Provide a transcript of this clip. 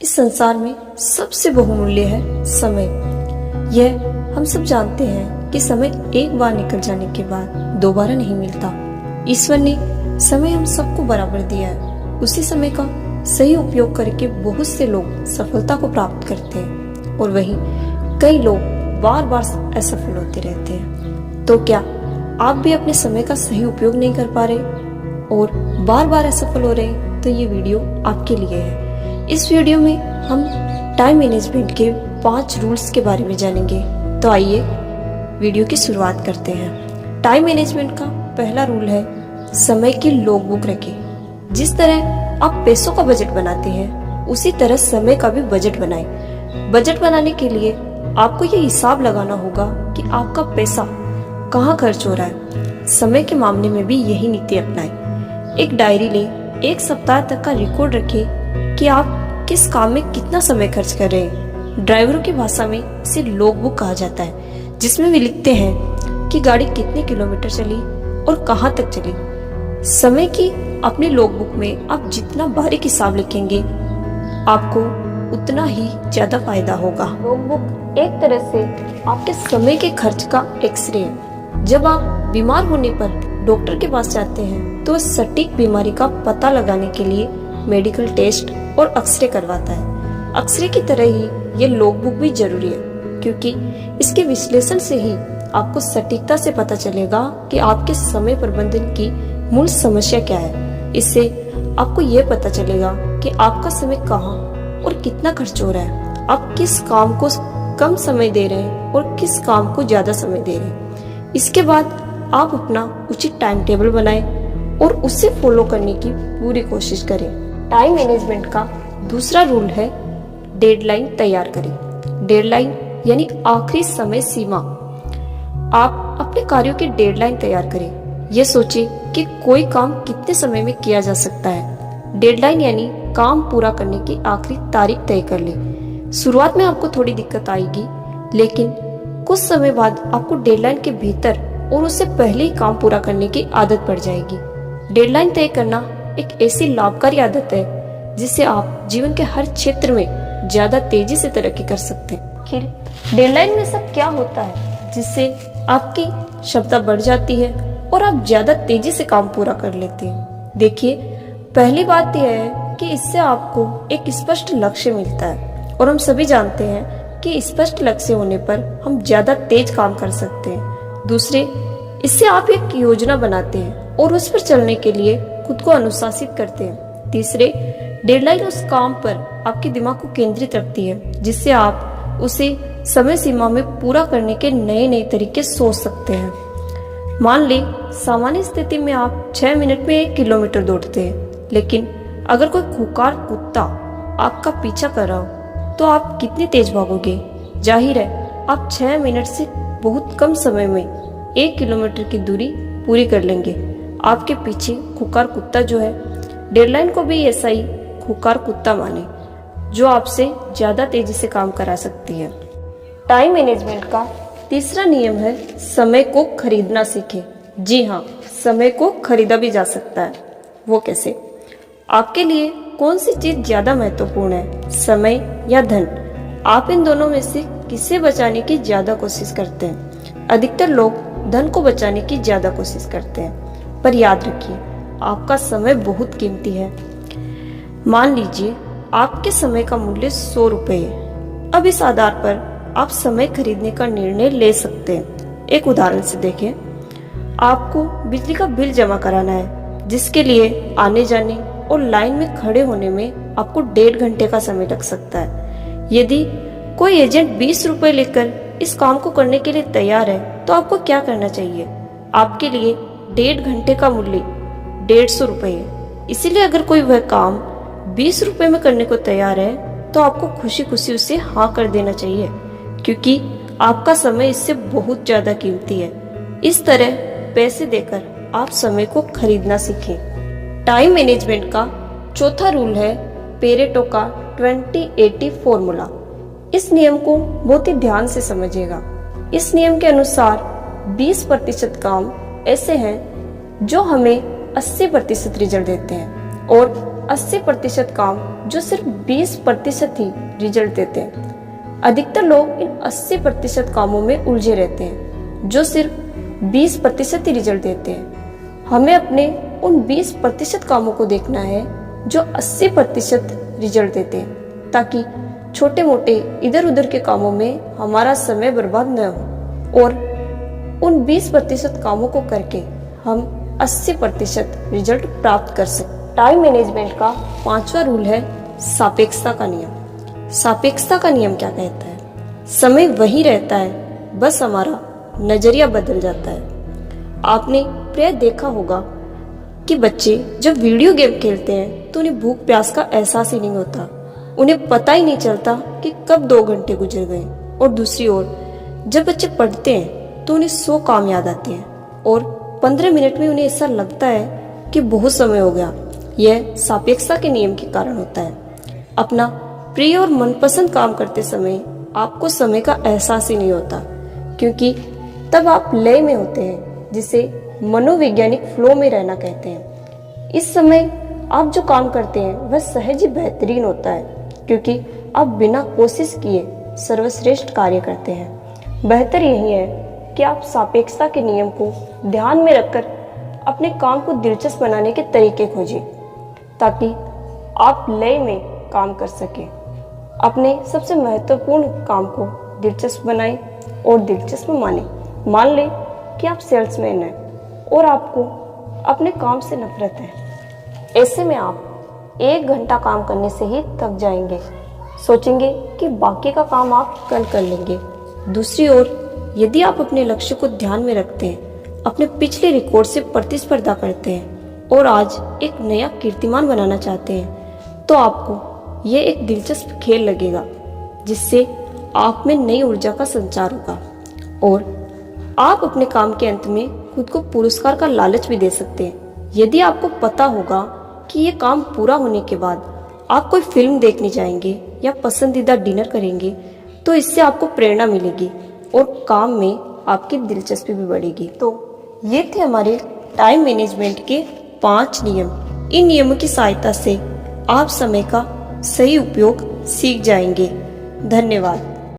इस संसार में सबसे बहुमूल्य है समय। यह हम सब जानते हैं कि समय एक बार निकल जाने के बाद दोबारा नहीं मिलता। ईश्वर ने समय हम सबको बराबर दिया है। उसी समय का सही उपयोग करके बहुत से लोग सफलता को प्राप्त करते हैं और वहीं कई लोग बार बार असफल होते रहते हैं। तो क्या आप भी अपने समय का सही उपयोग नहीं कर पा रहे और बार बार असफल हो रहे हैं? तो ये वीडियो आपके लिए है। इस वीडियो में हम टाइम मैनेजमेंट के 5 रूल्स के बारे में जानेंगे। तो आइए वीडियो की शुरुआत करते हैं। टाइम मैनेजमेंट का पहला रूल है समय की लॉगबुक रखें। जिस तरह आप पैसों का बजट बनाते हैं उसी तरह समय का भी बजट बनाएं। बजट बनाने के लिए आपको ये हिसाब लगाना होगा कि आपका पैसा कहाँ खर्च हो रहा है। समय के मामले में भी यही नीति अपनाएं। एक डायरी लें, एक सप्ताह तक का रिकॉर्ड रखें कि आप किस काम में कितना समय खर्च कर रहे हैं। ड्राइवरों की भाषा में इसे लॉगबुक कहा जाता है, जिसमें वे लिखते हैं कि गाड़ी कितने किलोमीटर चली और कहाँ तक चली। समय की अपनी लॉगबुक में आप जितना बारीक हिसाब लिखेंगे आपको उतना ही ज्यादा फायदा होगा। लॉगबुक एक तरह से आपके समय के खर्च का एक्सरे है। जब आप बीमार होने पर डॉक्टर के पास जाते हैं तो सटीक बीमारी का पता लगाने के लिए मेडिकल टेस्ट और एक्सरे करवाता है। एक्सरे की तरह ही ये लॉगबुक भी जरूरी है, क्योंकि इसके विश्लेषण से ही आपको सटीकता से पता चलेगा कि आपके समय प्रबंधन की मूल समस्या क्या है। इससे आपको ये पता चलेगा कि आपका समय कहाँ और कितना खर्च हो रहा है। आप किस काम को कम समय दे रहे हैं और किस काम को ज्यादा समय दे रहे हैं। इसके बाद आप अपना उचित टाइम टेबल बनाएं और उसे फॉलो करने की पूरी कोशिश करें। टाइम मैनेजमेंट का दूसरा रूल है डेडलाइन तैयार करें। डेडलाइन यानी आखिरी समय सीमा। आप अपने कार्यों की डेडलाइन तैयार करें। यह सोचें कि कोई काम कितने समय में किया जा सकता है। डेडलाइन यानी काम पूरा करने की आखिरी तारीख तय कर लें। शुरुआत में आपको थोड़ी दिक्कत आएगी, लेकिन कुछ समय बाद आपको डेडलाइन के भीतर और उससे पहले ही काम पूरा करने की आदत पड़ जाएगी। डेडलाइन तय करना एक ऐसी लाभकारी आदत है जिससे आप जीवन के हर क्षेत्र में ज्यादा तेजी से तरक्की कर सकते हैं। आखिर डेडलाइन में सब क्या होता है जिससे आपकी क्षमता बढ़ जाती है और आप ज्यादा तेजी से काम पूरा कर लेते हैं? देखिए, पहली बात यह है कि इससे आपको एक स्पष्ट लक्ष्य मिलता है और हम सभी जानते हैं कि स्पष्ट लक्ष्य होने पर हम ज्यादा तेज काम कर सकते हैं। दूसरे, इससे आप एक योजना बनाते हैं और उस पर चलने के लिए खुद को अनुशासित करते हैं। तीसरे, डेडलाइन उस काम पर आपके दिमाग को केंद्रित रखती है, जिससे आप उसे समय सीमा में पूरा करने के नए नए तरीके सोच सकते हैं। मान लें सामान्य स्थिति में आप 6 मिनट में 1 किलोमीटर दौड़ते हैं, लेकिन अगर कोई खूंखार कुत्ता आपका पीछा कर रहा हो तो आप कितनी तेज भागोगे? जाहिर है आप 6 मिनट से बहुत कम समय में 1 किलोमीटर की दूरी पूरी कर लेंगे। आपके पीछे खूंखार कुत्ता जो है, डेडलाइन को भी ऐसा ही खूंखार कुत्ता माने, जो आपसे ज्यादा तेजी से काम करा सकती है। टाइम मैनेजमेंट का तीसरा नियम है समय को खरीदना सीखें। जी हाँ, समय को खरीदा भी जा सकता है। वो कैसे? आपके लिए कौन सी चीज ज्यादा महत्वपूर्ण है, समय या धन? आप इन दोनों में से किसे बचाने की ज्यादा कोशिश करते हैं? अधिकतर लोग धन को बचाने की ज्यादा कोशिश करते हैं, पर याद रखिए आपका समय बहुत कीमती है। मान लीजिए आपके समय का मूल्य 100 रुपए है। अब इस आधार पर आप समय खरीदने का निर्णय ले सकते हैं। एक उदाहरण से देखें, आपको बिजली का बिल जमा कराना है, जिसके लिए आने जाने और लाइन में खड़े होने में आपको 1.5 घंटे का समय लग सकता है। यदि कोई एजेंट 20 रुपए लेकर इस काम को करने के लिए तैयार है तो आपको क्या करना चाहिए? आपके लिए 1.5 घंटे का मूल्य 150 रुपए है। इसीलिए अगर कोई वह काम 20 रुपए में करने को तैयार है तो आपको खुशी खुशी उसे हाँ कर देना चाहिए, क्योंकि आपका समय इससे बहुत ज्यादा कीमती है। इस तरह पैसे देकर आप समय को खरीदना सीखें। टाइम मैनेजमेंट का चौथा रूल है पेरेटो का 20-80 फॉर्मूला। इस नियम को बहुत ही ध्यान से समझिएगा। इस नियम के अनुसार 20% काम ऐसे हैं जो हमें 80% रिजल्ट देते हैं और 80% काम जो सिर्फ 20% ही रिजल्ट देते हैं। अधिकतर लोग इन 80% कामों में उलझे रहते हैं जो सिर्फ 20% ही रिजल्ट देते हैं। हमें अपने उन 20% कामों को देखना है जो 80% रिजल्ट देते हैं, ताकि छोटे मोटे इधर उधर के कामों में हमारा समय बर्बाद न हो और उन 20% कामों को करके हम 80% रिजल्ट प्राप्त कर सकें। टाइम मैनेजमेंट का 5वां रूल है सापेक्षता का नियम। सापेक्षता का नियम क्या कहता है? समय वही रहता है, बस हमारा नजरिया बदल जाता है। आपने प्राय देखा होगा कि बच्चे जब वीडियो गेम खेलते हैं तो उन्हें भूख प्यास का एहसास ही नहीं होता। उन्हें पता ही नहीं चलता कि कब 2 घंटे गुजर गए। और दूसरी ओर जब बच्चे पढ़ते हैं तो उन्हें 100 काम याद आते हैं और 15 मिनट में उन्हें ऐसा लगता है कि बहुत समय हो गया। यह सापेक्षता के नियम के कारण होता है। अपना प्रिय और मनपसंद काम करते समय आपको समय का एहसास ही नहीं होता, क्योंकि तब आप लय में होते हैं, जिसे मनोवैज्ञानिक फ्लो में रहना कहते हैं। इस समय आप जो काम करते हैं वह सहज ही बेहतरीन होता है, क्योंकि आप बिना कोशिश किए सर्वश्रेष्ठ कार्य करते हैं। बेहतर यही है कि आप सापेक्षता के नियम को ध्यान में रखकर अपने काम को दिलचस्प बनाने के तरीके खोजें, ताकि आप लय में काम कर सकें। अपने सबसे महत्वपूर्ण काम को दिलचस्प बनाएं और दिलचस्प मानें। मान लें कि आप सेल्समैन हैं और आपको अपने काम से नफरत है। ऐसे में आप 1 घंटा काम करने से ही थक जाएंगे, सोचेंगे कि बाकी का काम आप कल कर लेंगे। दूसरी ओर यदि आप अपने लक्ष्य को ध्यान में रखते हैं, अपने पिछले रिकॉर्ड से प्रतिस्पर्धा करते हैं और आज एक नया कीर्तिमान बनाना चाहते हैं, तो आपको यह एक दिलचस्प खेल लगेगा, जिससे आप में नई ऊर्जा का संचार होगा और आप अपने काम के अंत में खुद को पुरस्कार का लालच भी दे सकते हैं। यदि आपको पता होगा कि ये काम पूरा होने के बाद आप कोई फिल्म देखने जाएंगे या पसंदीदा डिनर करेंगे, तो इससे आपको प्रेरणा मिलेगी और काम में आपकी दिलचस्पी भी बढ़ेगी। तो ये थे हमारे टाइम मैनेजमेंट के 5 नियम। इन नियमों की सहायता से आप समय का सही उपयोग सीख जाएंगे। धन्यवाद।